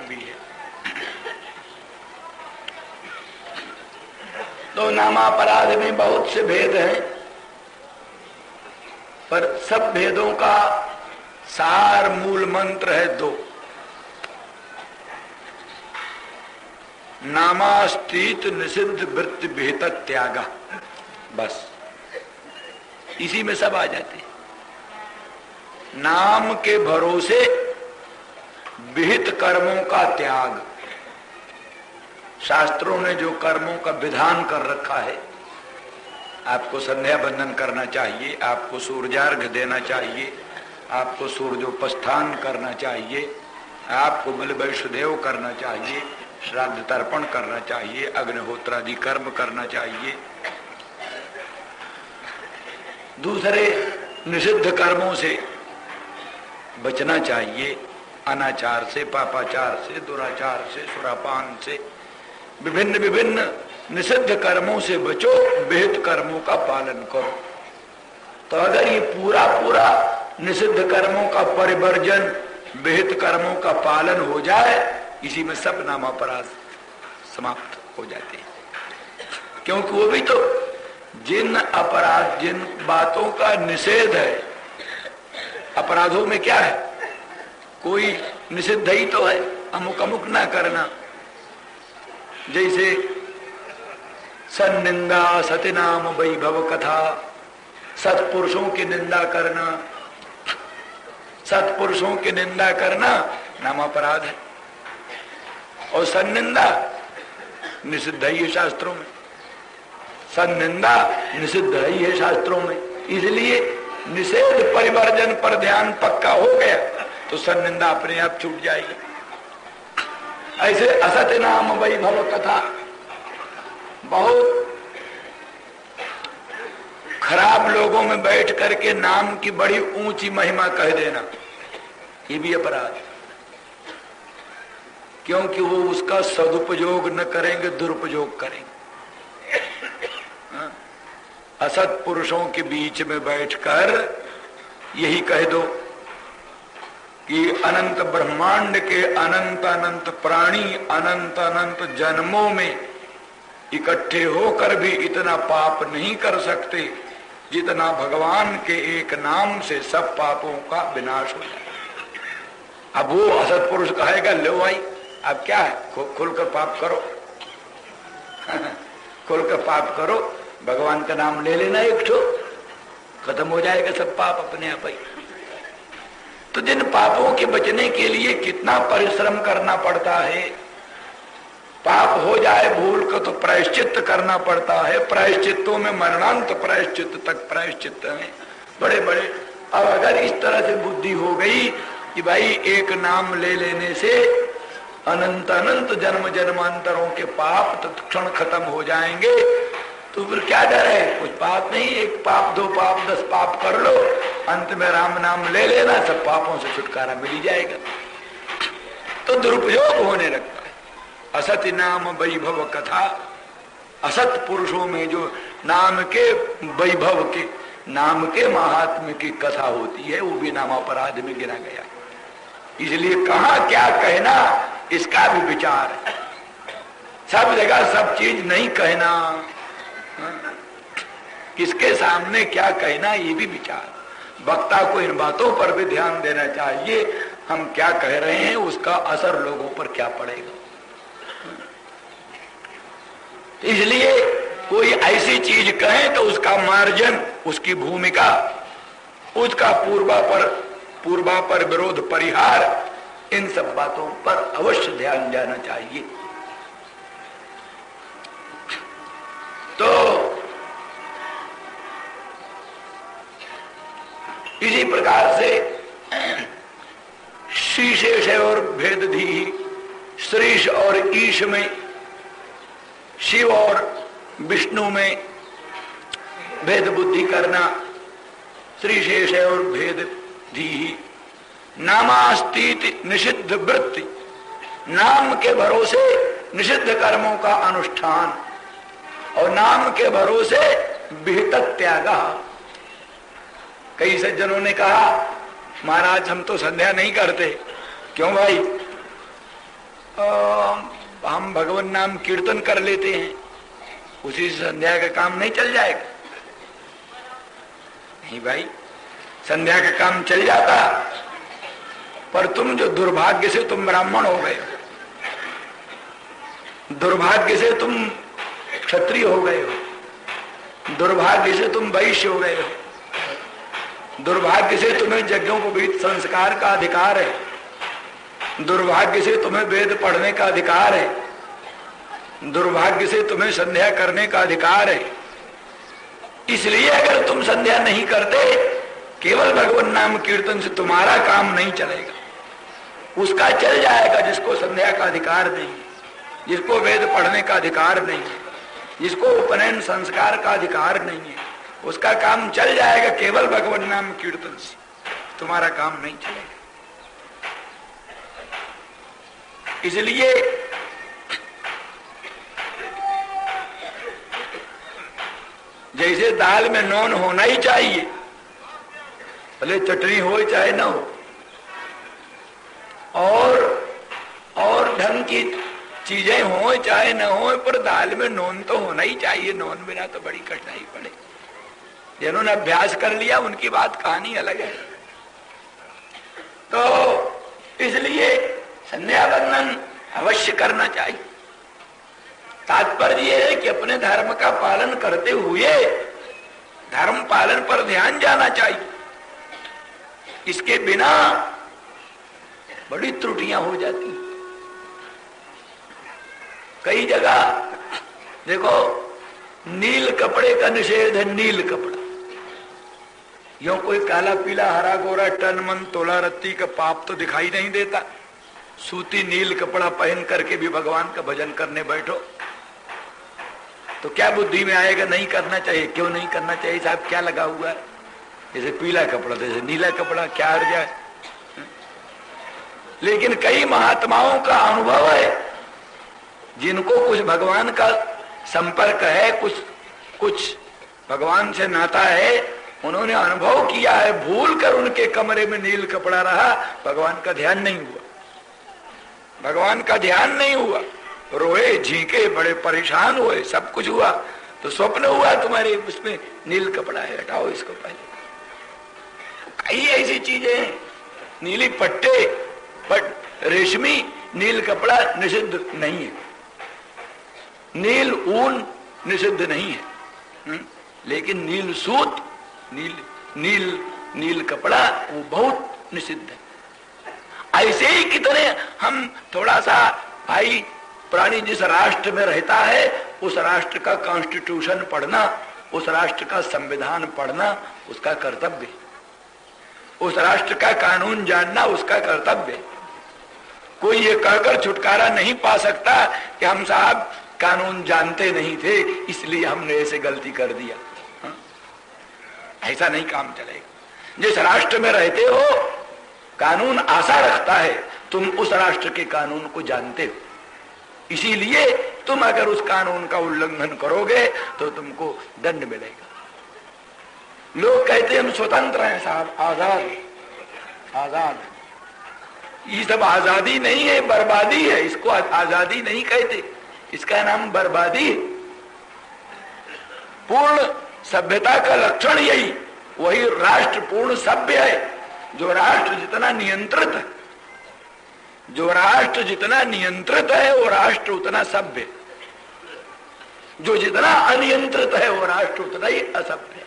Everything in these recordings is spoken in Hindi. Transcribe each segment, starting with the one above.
भी है। तो नामापराध में बहुत से भेद हैं, पर सब भेदों का सार मूल मंत्र है दो। नामास्तीत निषिद्ध वृत्ति विहित त्याग, बस इसी में सब आ जाते। नाम के भरोसे विहित कर्मों का त्याग। शास्त्रों ने जो कर्मों का विधान कर रखा है, आपको संध्या बंदन करना चाहिए, आपको सूर्यार्घ्य देना चाहिए, आपको सूर्योपस्थान करना चाहिए, आपको बलि वैष्णदेव करना चाहिए, श्राद्ध तर्पण करना चाहिए, अग्निहोत्रादि कर्म करना चाहिए, दूसरे निषिद्ध कर्मों से बचना चाहिए, अनाचार से, पापाचार से, दुराचार से, सुरापान से, विभिन्न विभिन्न निषिद्ध कर्मों से बचो, विहित कर्मों का पालन करो। तो अगर ये पूरा पूरा निषिद्ध कर्मों का परिवर्जन, विहित कर्मों का पालन हो जाए, इसी में सब नामापराध समाप्त हो जाते हैं। क्योंकि वो भी तो जिन अपराध, जिन बातों का निषेध है, अपराधों में क्या है, कोई निषिद्ध ही तो है, अमुक अमुक ना करना। जैसे सन्निंदा सतिनाम वैभव कथा, सत्पुरुषों की निंदा करना, सत्पुरुषों की निंदा करना नामापराध है। और सन्निंदा निषिद्ध ही है शास्त्रों में, सन्निंदा निषिद्ध ही है शास्त्रों में। इसलिए निषेध परिवर्जन पर ध्यान पक्का हो गया तो सन्निंदा अपने आप छूट जाएगी। ऐसे असत्य नाम वैभव कथा, बहुत खराब लोगों में बैठ करके नाम की बड़ी ऊंची महिमा कह देना, ये भी अपराध, क्योंकि वो उसका सदुपयोग न करेंगे, दुरुपयोग करेंगे। असत पुरुषों के बीच में बैठकर यही कह दो कि अनंत ब्रह्मांड के अनंत अनंत प्राणी अनंत अनंत जन्मों में इकट्ठे होकर भी इतना पाप नहीं कर सकते जितना भगवान के एक नाम से सब पापों का विनाश हो जाए। अब वो असत पुरुष कहेगा, लो भाई अब क्या है, खुलकर पाप करो खुलकर पाप करो, भगवान का नाम ले लेना, एक ठो खत्म हो जाएगा सब पाप अपने आप ही। तो जिन पापों के बचने के लिए कितना परिश्रम करना पड़ता है, पाप हो जाए भूल को तो प्रायश्चित करना पड़ता है, प्रायश्चितों में मरणांत प्रायश्चित तक प्रायश्चित है बड़े बड़े। अब अगर इस तरह से बुद्धि हो गई कि भाई एक नाम ले लेने से अनंत अनंत जन्म जन्मांतरों के पाप तत्क्षण खत्म हो जाएंगे, तो फिर क्या डर है, कुछ पाप नहीं, एक पाप दो पाप 10 पाप कर लो, अंत में राम नाम ले लेना, सब पापों से छुटकारा मिल ही जाएगा। तो दुरुपयोग होने लगता है। असत नाम वैभव कथा, असत पुरुषों में जो नाम के वैभव के, नाम के महात्म्य की कथा होती है, वो भी नामापराध में गिना गया। इसलिए कहाँ क्या कहना, इसका भी विचार है। सब जगह सब चीज नहीं कहना, किसके सामने क्या कहना, ये भी विचार। वक्ता को इन बातों पर भी ध्यान देना चाहिए, हम क्या कह रहे हैं, उसका असर लोगों पर क्या पड़ेगा। इसलिए कोई ऐसी चीज कहे तो उसका मार्जन, उसकी भूमिका, उसका पूर्वापर विरोध परिहार, इन सब बातों पर अवश्य ध्यान जाना चाहिए। तो इसी प्रकार से श्रीशेष और भेदधी, श्रीश और ईश में, शिव और विष्णु में भेद बुद्धि करना, श्रीशेष और भेदधी, नामास्तीत निषिद्ध वृत्ति, नाम के भरोसे निषिद्ध कर्मों का अनुष्ठान और नाम के भरोसे विहित त्याग। कई सज्जनों ने कहा, महाराज हम तो संध्या नहीं करते। क्यों भाई? हम भगवान नाम कीर्तन कर लेते हैं, उसी से संध्या का काम नहीं चल जाएगा? नहीं भाई, संध्या का काम चल जाता, पर तुम जो दुर्भाग्य से तुम ब्राह्मण हो गए, दुर्भाग्य से तुम क्षत्रिय हो गए हो, दुर्भाग्य से तुम वैश्य हो गए हो, दुर्भाग्य से तुम्हें यज्ञों को वेद संस्कार का अधिकार है, दुर्भाग्य से तुम्हें वेद पढ़ने का अधिकार है, दुर्भाग्य से तुम्हें संध्या करने का अधिकार है। इसलिए अगर तुम संध्या नहीं करते, केवल भगवान नाम कीर्तन से तुम्हारा काम नहीं चलेगा, उसका चल जाएगा जिसको संध्या का अधिकार नहीं है, जिसको वेद पढ़ने का अधिकार नहीं है, जिसको उपनयन संस्कार का अधिकार नहीं है, उसका काम चल जाएगा केवल भगवान नाम कीर्तन से, तुम्हारा काम नहीं चलेगा। इसलिए जैसे दाल में नून होना ही चाहिए, भले चटनी हो चाहे ना हो, और ढंग की चीजें हो चाहे न हो, पर दाल में नून तो होना ही चाहिए। नून बिना तो बड़ी कठिनाई पड़े। जिन्होंने अभ्यास कर लिया उनकी बात कहानी अलग है। तो इसलिए संध्या बंधन अवश्य करना चाहिए। तात्पर्य यह है कि अपने धर्म का पालन करते हुए धर्म पालन पर ध्यान जाना चाहिए। इसके बिना बड़ी त्रुटियां हो जाती। कई जगह देखो, नील कपड़े का निषेध है। नील कपड़ा, यो कोई काला पीला हरा गोरा टन मन तोला रत्ती का पाप तो दिखाई नहीं देता। सूती नील कपड़ा पहन करके भी भगवान का भजन करने बैठो तो क्या बुद्धि में आएगा नहीं करना चाहिए? क्यों नहीं करना चाहिए साहब? क्या लगा हुआ है? जैसे पीला कपड़ा जैसे नीला कपड़ा, क्या हर जाए? लेकिन कई महात्माओं का अनुभव है, जिनको कुछ भगवान का संपर्क है, कुछ भगवान से नाता है, उन्होंने अनुभव किया है। भूल कर उनके कमरे में नील कपड़ा रहा, भगवान का ध्यान नहीं हुआ, भगवान का ध्यान नहीं हुआ। रोए झींके, बड़े परेशान हुए, सब कुछ हुआ, तो स्वप्न हुआ तुम्हारे उसमें नील कपड़ा है, हटाओ इसको पहले। कई ऐसी चीजें हैं, नीली पट्टे, बट रेशमी नील कपड़ा निषिद्ध नहीं है, नील ऊन निषिद्ध नहीं है, लेकिन नील सूत, नील कपड़ा वो बहुत निषिद्ध है। ऐसे ही कितने हम थोड़ा सा भाई प्राणी जिस राष्ट्र में रहता है उस राष्ट्र का कॉन्स्टिट्यूशन पढ़ना, उस राष्ट्र का संविधान पढ़ना उसका कर्तव्य, उस राष्ट्र का कानून जानना उसका कर्तव्य। कोई ये कहकर छुटकारा नहीं पा सकता कि हम साहब कानून जानते नहीं थे इसलिए हमने ऐसे गलती कर दिया। ऐसा नहीं काम चलेगा। जिस राष्ट्र में रहते हो कानून आशा रखता है, तुम उस राष्ट्र के कानून को जानते हो, इसीलिए तुम अगर उस कानून का उल्लंघन करोगे तो तुमको दंड मिलेगा। लोग कहते हैं हम स्वतंत्र हैं साहब, आजाद। ये सब आजादी नहीं है, बर्बादी है। इसको आजादी नहीं कहते, इसका नाम बर्बादी है। पूर्ण सभ्यता का लक्षण यही, वही राष्ट्र पूर्ण सभ्य है। जो राष्ट्र जितना नियंत्रित है, जो राष्ट्र जितना नियंत्रित है वो राष्ट्र उतना सभ्य, जो जितना अनियंत्रित है वो राष्ट्र उतना ही असभ्य।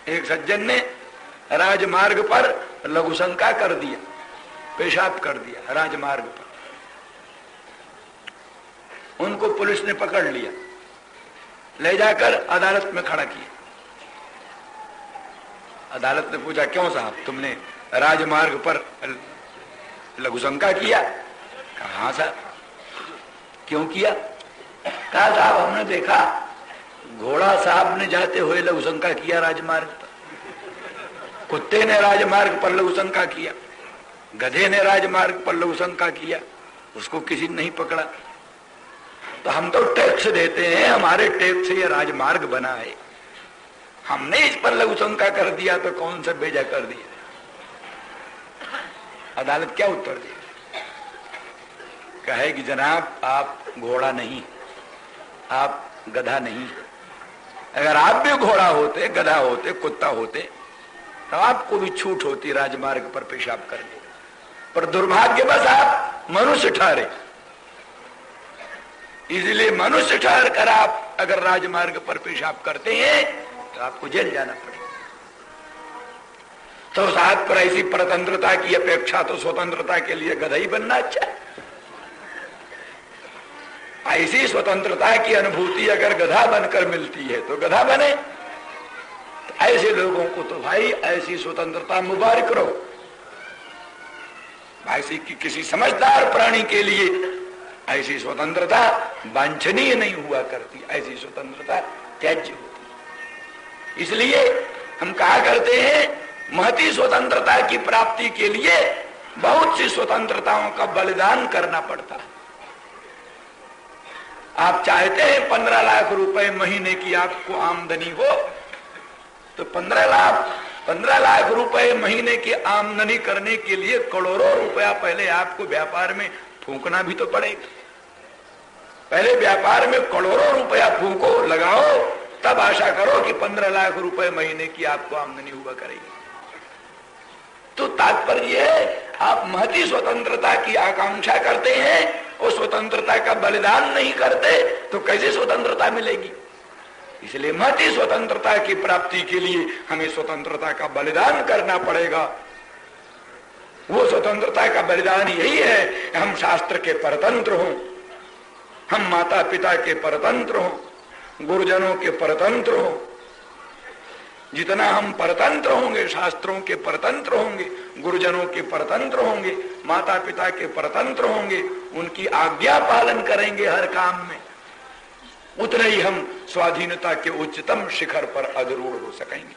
एक सज्जन ने राजमार्ग पर लघुशंका कर दिया, पेशाब कर दिया राजमार्ग पर। उनको पुलिस ने पकड़ लिया, ले जाकर अदालत में खड़ा किया। अदालत ने पूछा क्यों साहब तुमने राजमार्ग पर लघुशंका किया? कहा हाँ साहब। क्यों किया? कहा साहब हमने देखा घोड़ा साहब ने जाते हुए लघुशंका किया राजमार्ग पर, कुत्ते ने राजमार्ग पर लघुशंका किया, गधे ने राजमार्ग पर लघुशंका किया, उसको किसी ने नहीं पकड़ा। तो हम तो टैक्स देते हैं, हमारे टैक्स से ये राजमार्ग बना है, हमने इस पर लघुशंका कर दिया तो कौन सा बेजा कर दिया? अदालत क्या उत्तर दी? कहे कि जनाब आप घोड़ा नहीं, आप गधा नहीं, अगर आप भी घोड़ा होते, गधा होते, कुत्ता होते तो आपको भी छूट होती राजमार्ग पर पेशाब करने, पर दुर्भाग्यवश आप मनुष्य ठहरे, इसलिए मनुष्य ठहर कर आप अगर राजमार्ग पर पेशाब करते हैं तो आपको जेल जाना पड़ेगा। तो साथ पर ऐसी परतंत्रता की अपेक्षा तो स्वतंत्रता के लिए गधा ही बनना अच्छा है। ऐसी स्वतंत्रता की अनुभूति अगर गधा बनकर मिलती है तो गधा बने। तो ऐसे लोगों को तो भाई ऐसी स्वतंत्रता मुबारक रहो। ऐसी कि किसी समझदार प्राणी के लिए ऐसी स्वतंत्रता वांछनीय नहीं हुआ करती, ऐसी स्वतंत्रता त्याज्य होती। इसलिए हम कहा करते हैं महती स्वतंत्रता की प्राप्ति के लिए बहुत सी स्वतंत्रताओं का बलिदान करना पड़ता है। आप चाहते हैं 15 लाख रुपए महीने की आपको आमदनी हो, तो 15 लाख रुपए महीने की आमदनी करने के लिए करोड़ों रुपया पहले आपको व्यापार में फूंकना भी तो पड़ेगा। पहले व्यापार में करोड़ों रुपया फूंको, लगाओ, तब आशा करो कि 15 लाख रुपए महीने की आपको आमदनी हुआ करेगी। तो तात्पर्य है आप महती स्वतंत्रता की आकांक्षा करते हैं और स्वतंत्रता का बलिदान नहीं करते तो कैसे स्वतंत्रता मिलेगी। इसलिए महती स्वतंत्रता की प्राप्ति के लिए हमें स्वतंत्रता का बलिदान करना पड़ेगा। वो स्वतंत्रता का बलिदान यही है हम शास्त्र के परतंत्र हों, हम माता पिता के परतंत्र हों, गुरुजनों के परतंत्र हों। जितना हम परतंत्र होंगे, शास्त्रों के परतंत्र होंगे, गुरुजनों के परतंत्र होंगे, माता पिता के परतंत्र होंगे, उनकी आज्ञा पालन करेंगे हर काम में, उतने ही हम स्वाधीनता के उच्चतम शिखर पर अधिरूढ़ हो सकेंगे।